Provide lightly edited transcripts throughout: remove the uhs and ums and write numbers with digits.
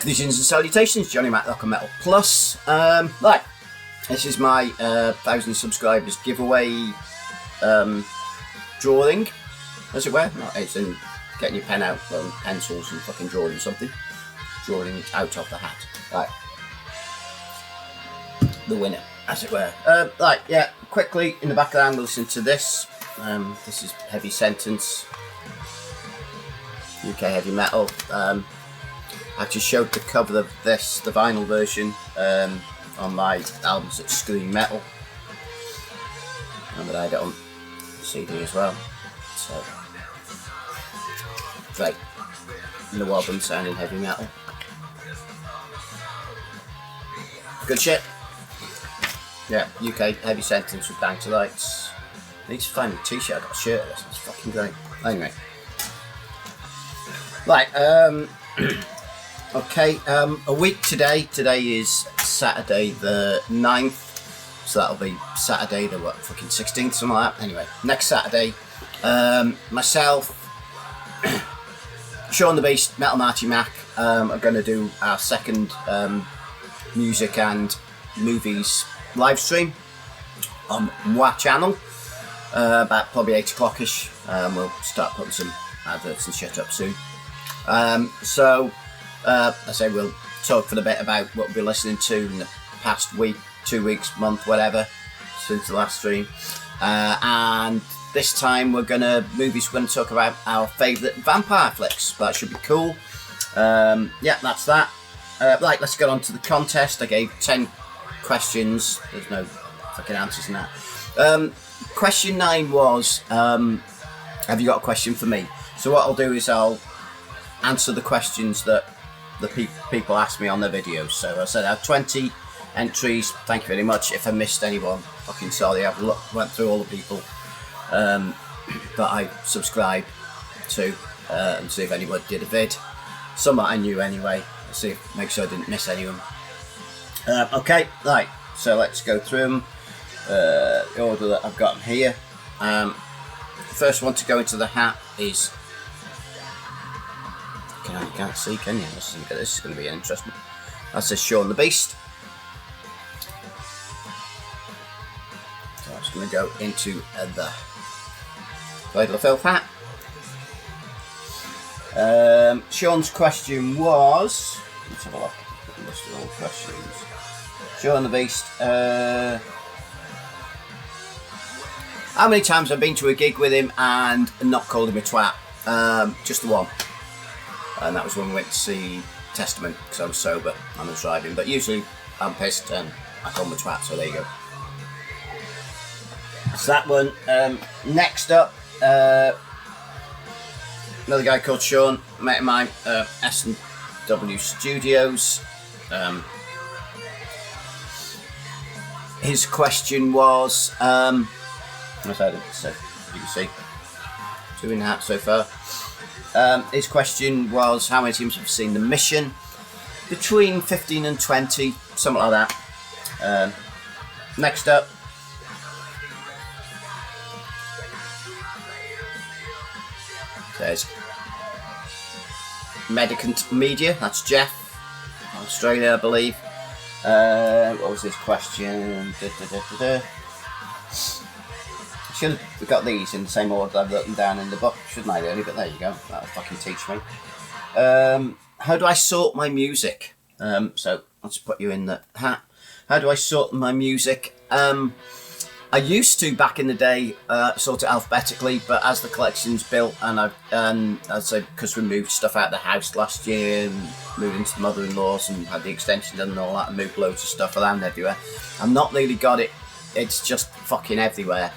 Greetings and salutations, Johnny Matlock on Metal Plus. Right, this is my 1,000 subscribers giveaway drawing, as it were. No, it's in getting your pen out and pencils and fucking drawing something. Drawing it out of the hat. Right. The winner, as it were. Right, yeah, quickly, in the background, we'll listen to this. This is Heavy Sentence, UK heavy metal. I just showed the cover of this, the vinyl version, on my albums at Scream Metal. And I had it on CD as well. So, great. No album sounding heavy metal. Good shit. Yeah, UK Heavy Sentence with Down to Lights. I need to find a t-shirt. I got a shirt of this. It's fucking great. Anyway. Right, okay, a week today. Today is Saturday the 9th. So that'll be Saturday the what, fucking 16th, something like that. Anyway, next Saturday, myself, Sean the Beast, Metal Marty Mac are going to do our second music and movies live stream on MWA channel, about probably 8 o'clock-ish. We'll start putting some adverts and shit up soon. So, I say we'll talk for a bit about what we've been listening to in the past week, 2 weeks, month, whatever, since the last stream. And this time we're going to talk about our favourite vampire flicks. That should be cool. Yeah, that's that. Right, let's get on to the contest. I gave 10 questions. There's no fucking answers in that. Question 9 was, have you got a question for me? So what I'll do is I'll answer the questions that the people ask me on their videos. So I said I have 20 entries. Thank you very much. If I missed anyone, fucking sorry. I've went through all the people that I subscribe to and see if anyone did a vid. Some that I knew anyway. Make sure I didn't miss anyone. Okay, right. So let's go through them. The order that I've got them here. The first one to go into the hat is. You can't see, can you? This is going to be interesting. That says Sean the Beast. So I'm just going to go into the Cradle of Filth hat. Sean's question was. Let's have a look. List of all questions. Sean the Beast. How many times I've been to a gig with him and not called him a twat? Just the one. And that was when we went to see Testament, because I was sober and I was driving. But usually I'm pissed and I call him a twat, so there you go. That's that one. Next up, another guy called Sean, mate of mine, S&W Studios. His question was, you can see, 2 in the hat so far. His question was, how many teams have seen The Mission? Between 15 and 20, something like that. Next up, there's Medicant Media, that's Jeff, Australia, I believe. What was his question? Should have got these in the same order I've written down in the book, shouldn't I really? But there you go, that'll fucking teach me. How do I sort my music? So let's put you in the hat. How do I sort my music? I used to back in the day sort it alphabetically, but as the collection's built and I'd say because we moved stuff out of the house last year and moved into the mother-in-law's and had the extension done and all that and moved loads of stuff around everywhere, I've not really got it. It's just fucking everywhere.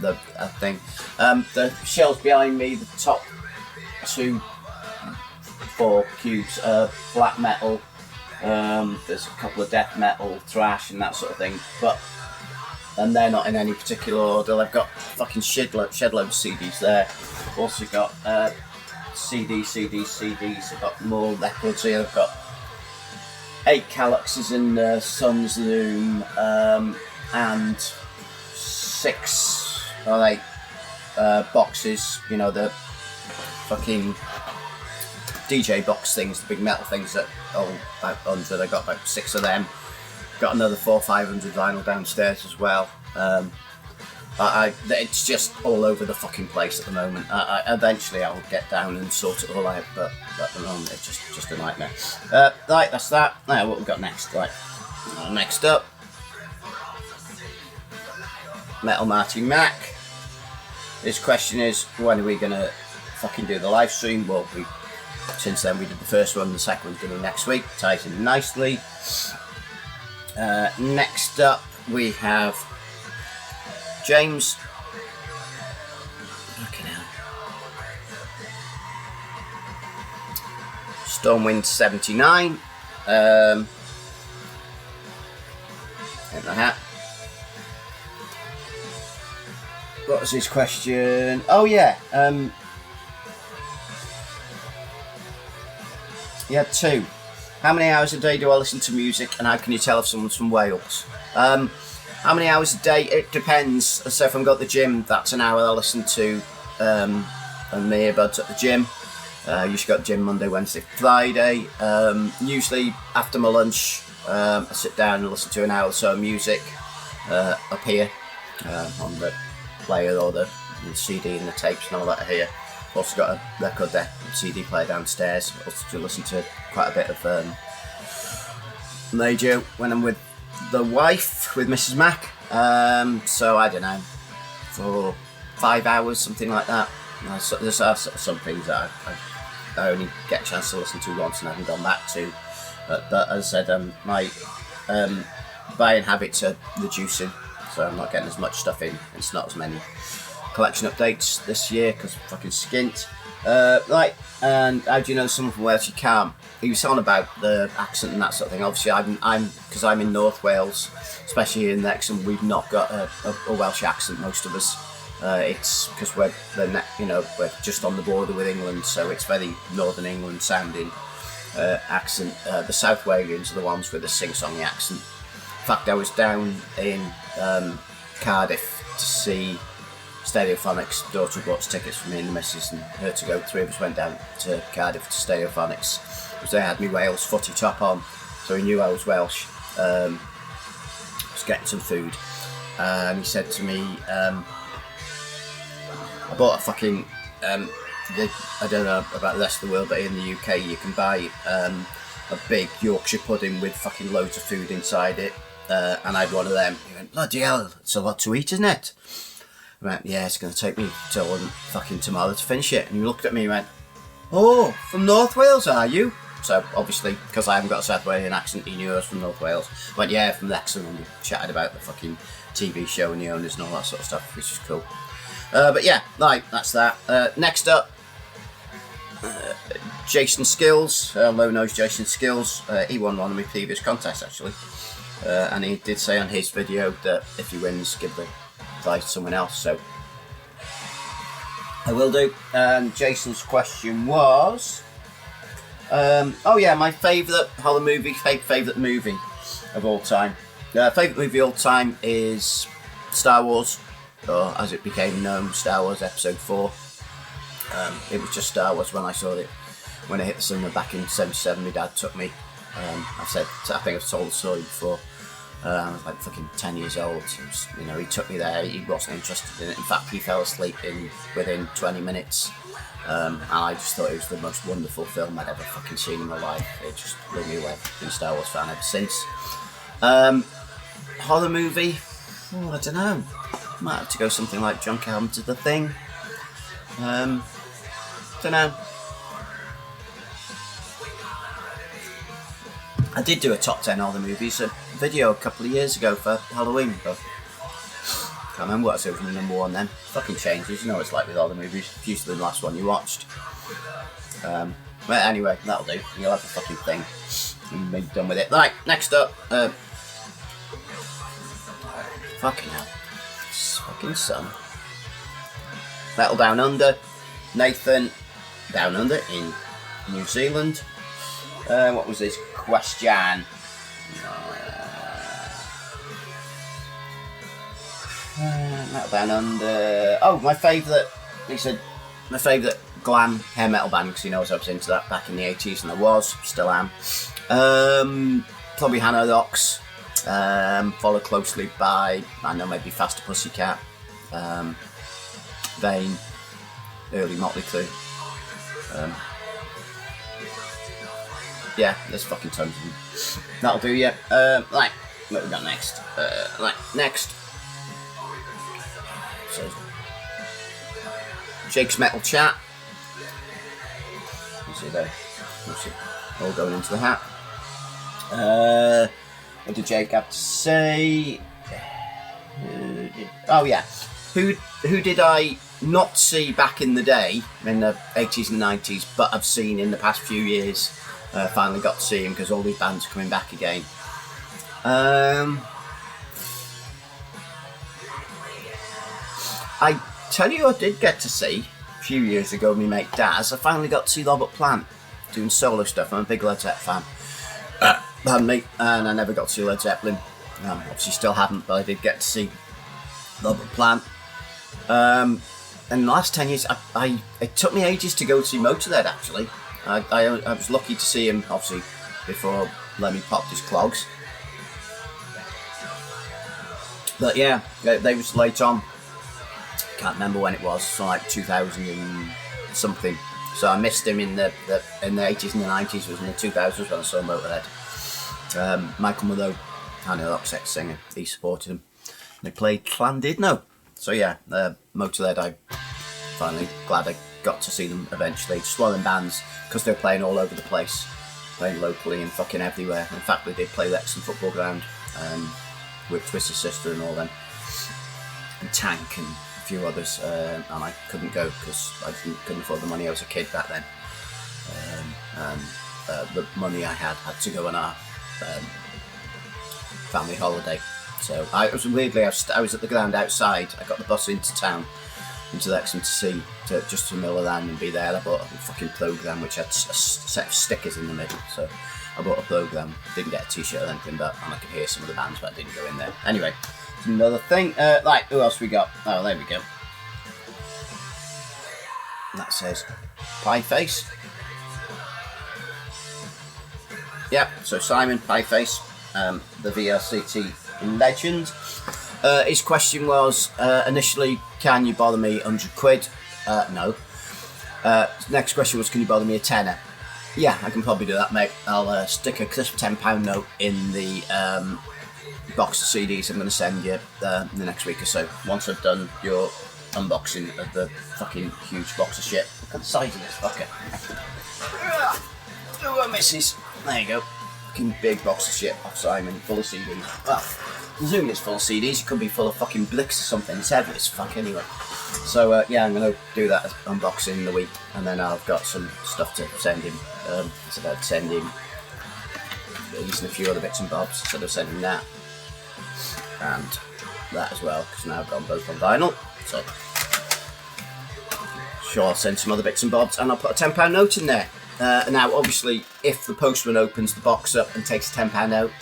The thing. The shelves behind me, the top 4 cubes, black metal. There's a couple of death metal, thrash, and that sort of thing. And they're not in any particular order. I've got fucking shed load of CDs there. I've also got CDs. I've got more records here. I've got 8 Calyxes in Sun's Loom and 6 or 8 boxes, you know, the fucking DJ box things, the big metal things that about 100. I got about 6 of them. Got another 400 or 500 vinyl downstairs as well. It's just all over the fucking place at the moment. Eventually I'll get down and sort it all out, but at the moment it's just a nightmare. Right, that's that. Now what we've got next? Right, next up, Metal Marty Mac. His question is, when are we gonna fucking do the live stream? Well, since then we did the first one, the second one's gonna be next week. Ties in nicely. Next up we have James. Fucking hell. Stormwind 79. In the hat. What was his question? Oh yeah. He had 2. How many hours a day do I listen to music, and how can you tell if someone's from Wales? How many hours a day? It depends. So if I've got the gym, that's an hour I listen to and my earbuds at the gym. Usually got the gym Monday, Wednesday, Friday. Usually after my lunch, I sit down and listen to an hour or so of music up here on the player or the CD and the tapes and all that here. Also got a record deck and CD player downstairs. Also to listen to quite a bit of radio when I'm with the wife, with Mrs. Mac. So I don't know, for 5 hours, something like that. There's some things that I only get a chance to listen to once and I haven't gone back to. But as I said, my buying habits are reducing, so I'm not getting as much stuff in. It's not as many collection updates this year because I'm fucking skint. Right, and how do you know someone from Wales? You can't. He was on about the accent and that sort of thing. Obviously, because I'm in North Wales, especially here in Wrexham, we've not got a Welsh accent. Most of us, it's because we're just on the border with England, so it's very Northern England sounding accent. The South Walians are the ones with the sing-songy accent. In fact, I was down in Cardiff to see Stereophonics. Daughter bought tickets for me and the missus and her to go. 3 of us went down to Cardiff to Stereophonics because they had me Wales footy top on, so he knew I was Welsh. I was getting some food and he said to me, I bought a fucking I don't know about the rest of the world, but in the UK you can buy a big Yorkshire pudding with fucking loads of food inside it, and I had one of them. He went, bloody hell, it's a lot to eat, isn't it? I went, yeah, it's going to take me till fucking tomorrow to finish it. And he looked at me and went, oh, from North Wales, are you? So obviously, because I haven't got a South Walian accent, he knew I was from North Wales. I went, yeah, from Wrexham, and we chatted about the fucking TV show and the owners and all that sort of stuff, which is cool. But yeah, right, that's that. Next up, Jason Skills, low nose Jason Skills. He won one of my previous contests actually, and he did say on his video that if he wins, give the prize to someone else. So I will do. And Jason's question was, oh yeah, my favourite horror movie, favourite movie of all time. Favourite movie of all time is Star Wars, or as it became known, Star Wars Episode 4. It was just Star Wars when I saw it. When I hit the cinema back in '77, my dad took me. I think I've told the story before. I was like fucking 10 years old. He took me there. He wasn't interested in it. In fact, he fell asleep within 20 minutes. And I just thought it was the most wonderful film I'd ever fucking seen in my life. It just blew me away. I've been a Star Wars fan ever since. Horror movie? Oh, I don't know. Might have to go something like John Carpenter's The Thing. Don't know. I did do a top 10 horror movies, a video a couple of years ago for Halloween, but can't remember what I said was the number one then. Fucking changes, you know what it's like with all the movies. It's usually the last one you watched. But anyway, that'll do. You'll have the fucking thing and be done with it. Right, next up, fucking hell. It's fucking sun. Metal Down Under. Nathan Down Under in New Zealand. What was his question? Metal Down Under. Oh, my favourite. He said my favourite glam hair metal band because he knows I was into that back in the 80s, and I was, still am. Probably Hannah Rocks, followed closely by, I know, maybe Faster Pussycat, Vane, early Motley Crue. Yeah, there's fucking tons of them. That'll do you. Right, what we got next? Next. So, Jake's Metal Chat. You see there? You see, all going into the hat. What did Jake have to say? Oh yeah, who did I not see back in the day in the 80s and 90s, but I've seen in the past few years? Finally got to see him because all these bands are coming back again. I tell you, I did get to see a few years ago. My mate Daz. I finally got to see Robert Plant doing solo stuff. I'm a big Led Zeppelin fan. Pardon me, and I never got to see Led Zeppelin. Obviously, still haven't, but I did get to see Robert Plant. And the last 10 years, it took me ages to go to see Motorhead. Actually. I was lucky to see him, obviously, before Lemmy popped his clogs. But yeah, they was late on. Can't remember when it was, so like 2000 and something. So I missed him in the 80s and the 90s. It was in the 2000s when I saw Motorhead. Michael Mullow, I know that sex singer, he supported him. They played Llandudno. So yeah, Motorhead, I'm finally glad I got to see them eventually. Just one of them bands, because they're playing all over the place, playing locally and fucking everywhere. In fact, they did play Wrexham Football Ground with Twisted Sister and all them, and Tank and a few others, and I couldn't go because I couldn't afford the money. I was a kid back then, and the money I had to go on our family holiday. So I was at the ground outside. I got the bus into town, into Wrexham just to mill around and be there. I bought a fucking programme which had a set of stickers in the middle, so I bought a programme, didn't get a t-shirt or anything, and I could hear some of the bands, but I didn't go in there. Anyway, another thing, right, who else we got? Oh, there we go. And that says Pieface. Yeah, so Simon Pieface, the VRCT legend. His question was, initially, can you bother me £100? No. Next question was, can you bother me a tenner? Yeah, I can probably do that, mate. I'll stick a crisp £10 note in the box of CDs I'm going to send you in the next week or so, once I've done your unboxing of the fucking huge box of shit. Look at the size of this fucker. Oh, misses. There you go. Fucking big box of shit off Simon, full of CDs. Well, presuming it's full of CDs, it could be full of fucking Blicks or something. It's heavy as fuck anyway. So yeah, I'm going to do that as unboxing in the week, and then I've got some stuff to send him. It's about sending using a few other bits and bobs instead of sending that and that as well, because now I've got them both on vinyl. So sure, I'll send some other bits and bobs, and I'll put a £10 note in there. Now, obviously, if the postman opens the box up and takes a £10 note,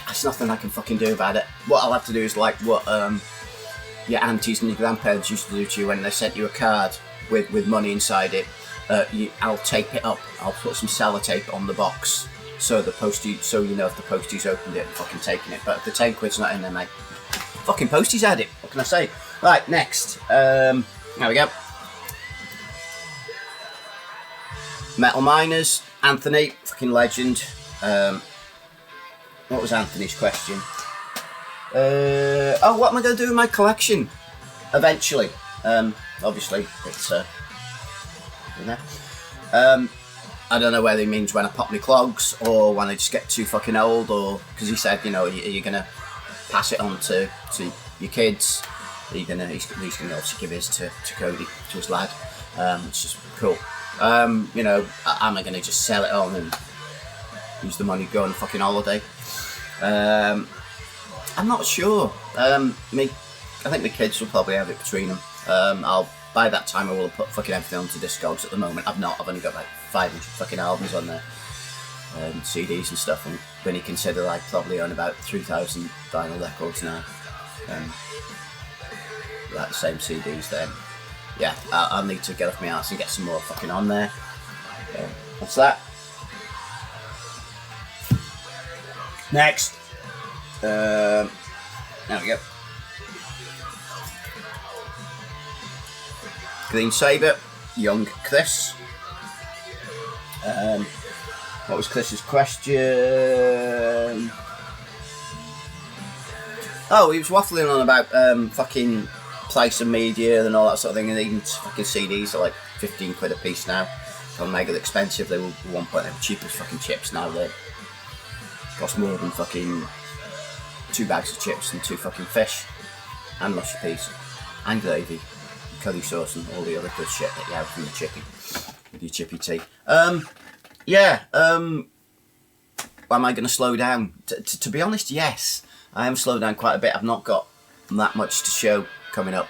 there's nothing I can fucking do about it. What I'll have to do is like what your aunties and your grandparents used to do to you when they sent you a card with money inside it. I'll tape it up. I'll put some sellotape on the box so so you know if the postie's opened it and fucking taken it. But if the 10 quid's not in there, mate, fucking postie's had it. What can I say? Right, next. There we go. Metal Miners, Anthony, fucking legend. What was Anthony's question? Oh, what am I going to do with my collection? Eventually. Obviously, it's in there. I don't know whether he means when I pop my clogs or when I just get too fucking old, or because he said, you know, you're going to pass it on to your kids. He's going to obviously give his to Cody, to his lad. It's just cool. You know, am I going to just sell it on and use the money to go on a fucking holiday? I'm not sure. I think the kids will probably have it between them. By that time I will have put fucking everything onto Discogs. At the moment I've only got like 500 fucking albums on there, CDs and stuff, and when you consider I probably own about 3,000 vinyl records now, like the same CDs then. yeah, I'll need to get off my ass and get some more fucking on there. What's that? Next. There we go. Green Sabre, young Chris. What was Chris's question? Oh, he was waffling on about fucking price of media and all that sort of thing, and even fucking CDs are like 15 quid a piece now. They're mega expensive. They were at one point they were cheap as fucking chips. Now they cost more than fucking 2 bags of chips and 2 fucking fish and mushy peas and gravy, curry sauce and all the other good shit that you have from the chippy with your chippy tea. Am I going to slow down? To be honest, yes. I am slowed down quite a bit. I've not got that much to show coming up.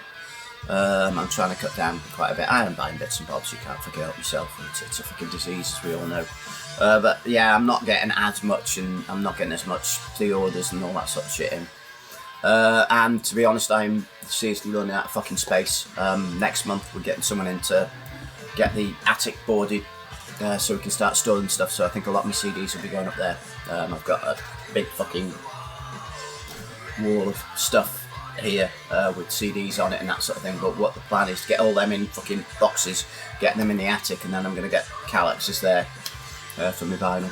I'm trying to cut down quite a bit. I am buying bits and bobs. You can't fucking help yourself. It's a fucking disease, as we all know. But yeah, I'm not getting as much, and I'm not getting as much pre-orders and all that sort of shit in. And to be honest, I'm seriously running out of fucking space. Next month, we're getting someone in to get the attic boarded so we can start storing stuff. So I think a lot of my CDs will be going up there. I've got a big fucking wall of stuff here with CDs on it and that sort of thing, but what the plan is to get all them in fucking boxes, get them in the attic, and then I'm going to get Calexes there for my vinyl.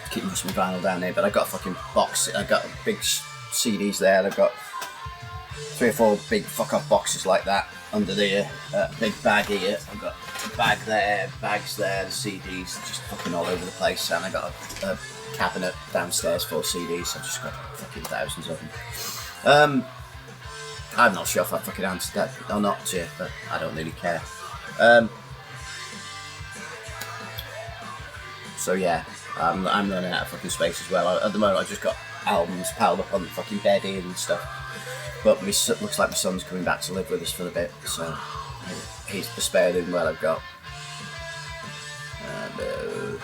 Keep most of my vinyl down here, but I got a fucking box, I got big CDs there, and I've got 3 or 4 big fuck off boxes like that under there, big bag here, I've got a bag there, bags there, the CDs just fucking all over the place, and I got a cabinet downstairs full of CDs. I've just got fucking thousands of them. I'm not sure if I fucking answered that or not to you, but I don't really care. So yeah, I'm running out of fucking space as well. At the moment, I've just got albums piled up on the fucking bed here and stuff. But looks like my son's coming back to live with us for a bit, so he's the spare room where I've got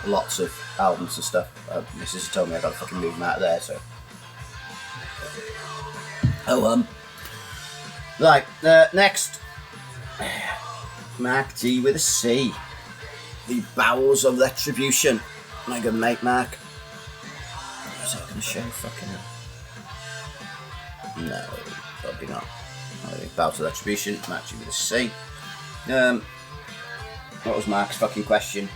lots of albums and stuff. Mrs. has told me I've got to fucking move them out of there, so. Right, next. Mark T with a C. The Bowels of Retribution. My good mate, Mark. Is that going to show fucking up? No, probably not. Bowels of Retribution, Mark T with a C. What was Mark's fucking question?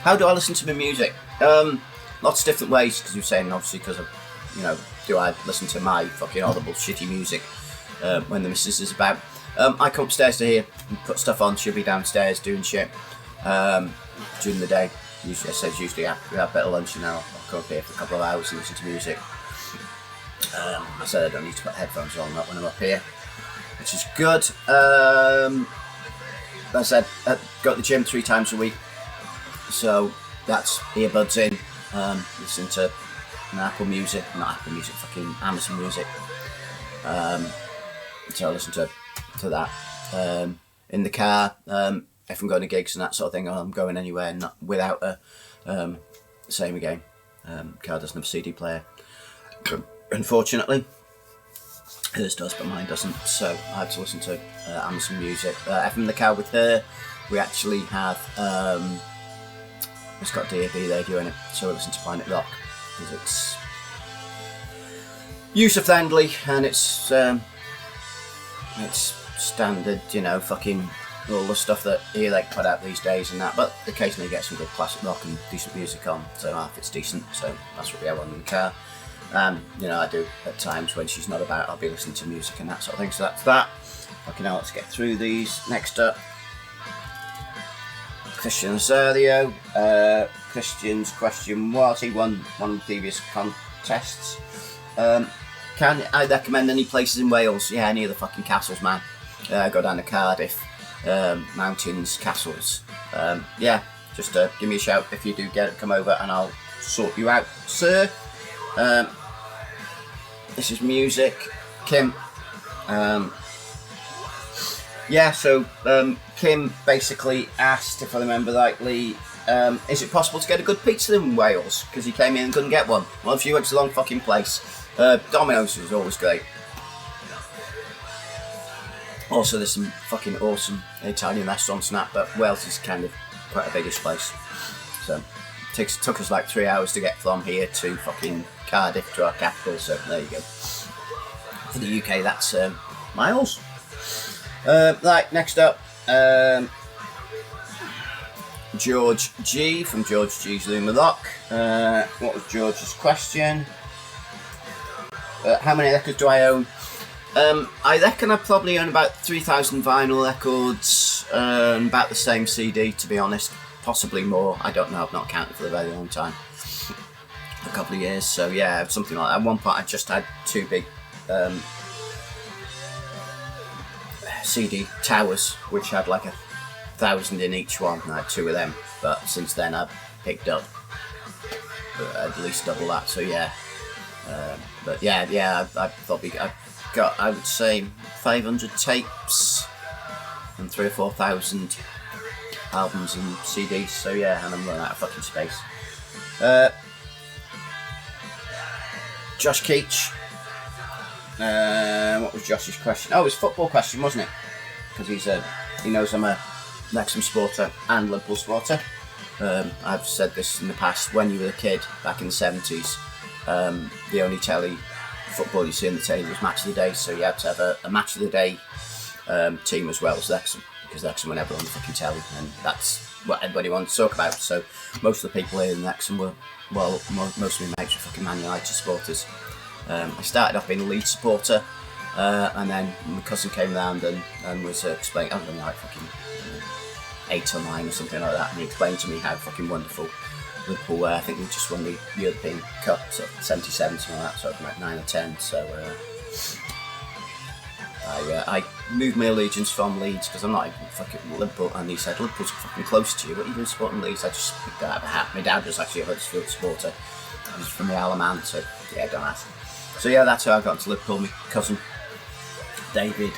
How do I listen to my music? Lots of different ways, because you're saying obviously because of, do I listen to my fucking audible shitty music when the missus is about? I come upstairs to here and put stuff on. She'll be downstairs doing shit during the day. Usually after we have a bit of lunch, and I'll come up here for a couple of hours and listen to music. I said I don't need to put headphones on when I'm up here, which is good. As I said, I go to the gym 3 times a week, so that's earbuds in, listen to Apple Music, not Apple Music, fucking Amazon Music. So I listen to that in the car. If I'm going to gigs and that sort of thing, or I'm going anywhere not without a same again. Car doesn't have a CD player, unfortunately. Hers does, but mine doesn't. So I had to listen to Amazon Music. If I'm in the car with her, we actually have it's got DAB radio in it, so I listen to Planet Rock because it's user friendly and it's standard, fucking all the stuff that Earache put out these days and that, but occasionally you get some good classic rock and decent music on, so half it's decent, so that's what we have on in the car. I do at times when she's not about, I'll be listening to music and that sort of thing, so that's that. Okay, now let's get through these. Next up, Christian Azario. Christian's question was, he won one of the previous contests. Can I recommend any places in Wales? Yeah, any of the fucking castles, man. Go down to Cardiff, mountains, castles. Yeah, just give me a shout if you do come over and I'll sort you out, sir. This is music, Kim. Yeah, so Kim basically asked, if I remember rightly, is it possible to get a good pizza in Wales? Because he came in and couldn't get one. Well, if you went to the wrong fucking place, Domino's is always great. Also, there's some fucking awesome Italian restaurants and that, but Wales is kind of quite a biggish place. So, it took us like 3 hours to get from here to fucking Cardiff, to our capital, so there you go. For the UK, that's miles. Right, next up, George G from George G's Luma Rock. What was George's question? How many records do I own? I reckon I probably own about 3,000 vinyl records, and about the same CD, to be honest. Possibly more, I don't know, I've not counted for a very long time. A couple of years, so yeah, something like that. At one point I just had 2 big CD towers, which had like 1,000 in each one. I had 2 of them, but since then I've picked up at least double that, so yeah. But yeah, I've got, I would say, 500 tapes and 3,000 or 4,000 albums and CDs, so yeah, and I'm running out of fucking space. Josh Keach. What was Josh's question? Oh, it was football question, wasn't it? Because he knows I'm a Wrexham supporter and Liverpool supporter. I've said this in the past. When you were a kid, back in the 70s, the only telly football you see on the telly was Match of the Day, so you had to have a Match of the Day team as well as Wrexham, because Wrexham were never on the fucking telly, and that's what everybody wanted to talk about. So most of the people here in Wrexham were, well, most of my mates were fucking Man United supporters. I started off being a Leeds supporter, and then my cousin came round and was explaining, I don't know, like fucking 8 or 9 or something like that, and he explained to me how fucking wonderful Liverpool were. I think we just won the European Cup, so 77, something like that, so like 9 or 10, so I moved my allegiance from Leeds, because I'm not even fucking Liverpool, and he said, Liverpool's fucking close to you, what are you doing supporting Leeds? I just picked that out of a hat. My dad was actually a Huddersfield supporter, he was from the Isle of Man, so yeah, don't ask. So yeah, that's how I got into Liverpool. My cousin David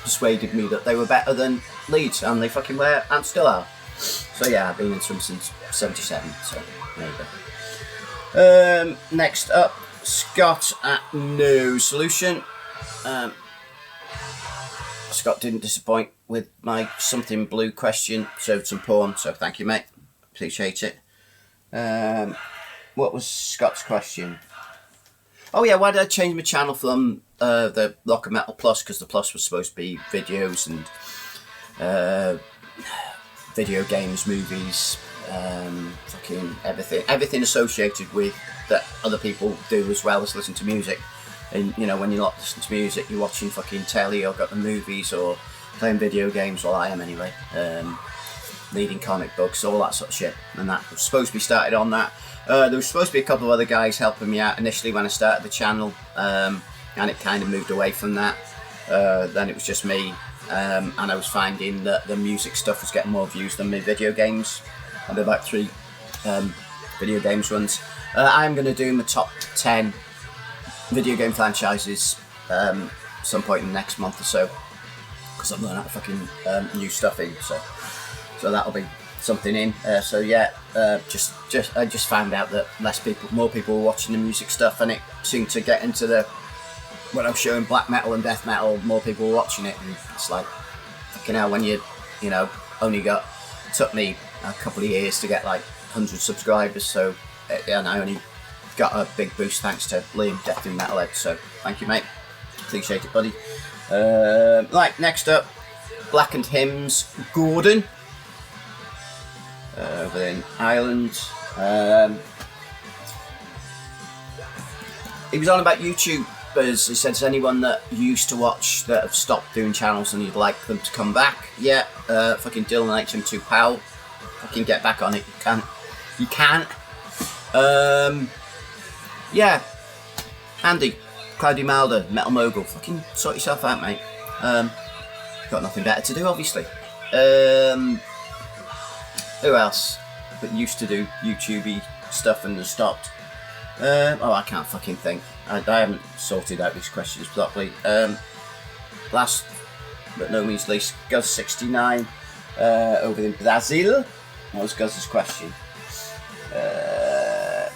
persuaded me that they were better than Leeds, and they fucking were, and still are. So yeah, I've been into them since 77, so there you go. Next up, Scott at No Solution. Scott didn't disappoint with my something blue question, showed some porn, so thank you, mate. Appreciate it. What was Scott's question? Oh yeah, why did I change my channel from the Rock and Metal Plus? Because the Plus was supposed to be videos and video games, movies, fucking everything associated with that other people do, as well as listen to music. And you know, when you're not listening to music, you're watching fucking telly or got the movies or playing video games. Well, I am anyway. Reading comic books, all that sort of shit. And that was supposed to be started on that. There was supposed to be a couple of other guys helping me out initially when I started the channel, and it kind of moved away from that. Then it was just me, and I was finding that the music stuff was getting more views than my video games. I did about 3 video games runs. I'm going to do my top 10 video game franchises some point in the next month or so, because I'm learning how to fucking new stuff in, so that'll be something in. So yeah, I just found out that more people were watching the music stuff, and it seemed to get into when I was showing black metal and death metal, more people were watching it, and it's like, fucking hell, when you know, took me a couple of years to get like 100 subscribers, so and I only got a big boost thanks to Liam, Death and Metalhead, so thank you, mate. Appreciate it, buddy. Right, next up, Blackened Hymns, Gordon. Over in Ireland. He was on about YouTubers. He said, is anyone that you used to watch that have stopped doing channels and you'd like them to come back? Yeah, fucking Dylan HM2 Powell. Fucking get back on it. You can. Yeah. Andy, Cloudy Milder, Metal Mogul. Fucking sort yourself out, mate. Got nothing better to do, obviously. Who else that used to do YouTube-y stuff and has stopped? I can't fucking think. I haven't sorted out these questions properly. Last but no means least, Gus69 over in Brazil. What was Guz's question?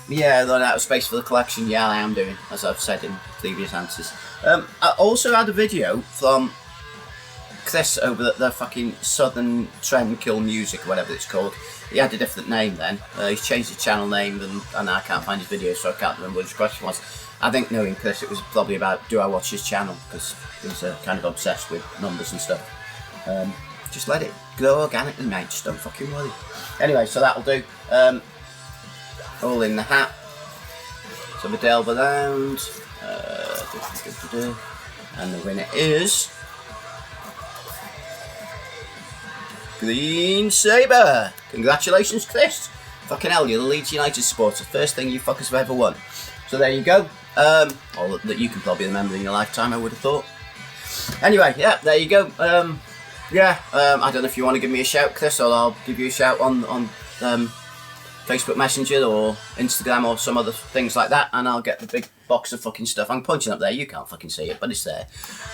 Yeah, run out of space for the collection. Yeah, I am doing, as I've said in previous answers. I also had a video from Chris over at the fucking Southern Trendkill Music, or whatever it's called. He had a different name then. He's changed his channel name, and I can't find his video, so I can't remember what his question was. I think, knowing Chris, it was probably about, do I watch his channel? Because he's kind of obsessed with numbers and stuff. Just let it grow organically, mate. Just don't fucking worry. Anyway, so that'll do. All in the hat. So we delve around. And the winner is Green Sabre. Congratulations, Chris. Fucking hell, you're the Leeds United supporter. First thing you fuckers have ever won. So there you go. Or that you can probably remember in your lifetime, I would have thought. Anyway, yeah, there you go. I don't know if you want to give me a shout, Chris, or I'll give you a shout on Facebook Messenger or Instagram or some other things like that, and I'll get the big box of fucking stuff. I'm punching up there, you can't fucking see it, but it's there.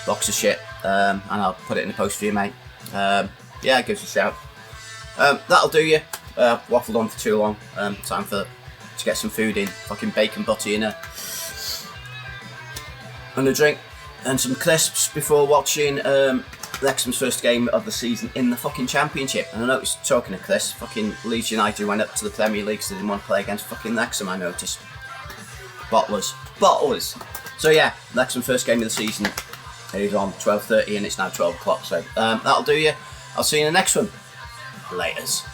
Box of shit, and I'll put it in the post for you, mate. Yeah, give us a shout. That'll do you. Waffled on for too long. Time to get some food in. Fucking bacon butty and a drink and some crisps before watching Wrexham's first game of the season in the fucking Championship. And I noticed, talking to Chris, fucking Leeds United went up to the Premier League, so they didn't want to play against fucking Wrexham, I noticed. Bottlers. So yeah, Wrexham's first game of the season is on 12:30 and it's now 12 o'clock, so that'll do you. I'll see you in the next one. Laters.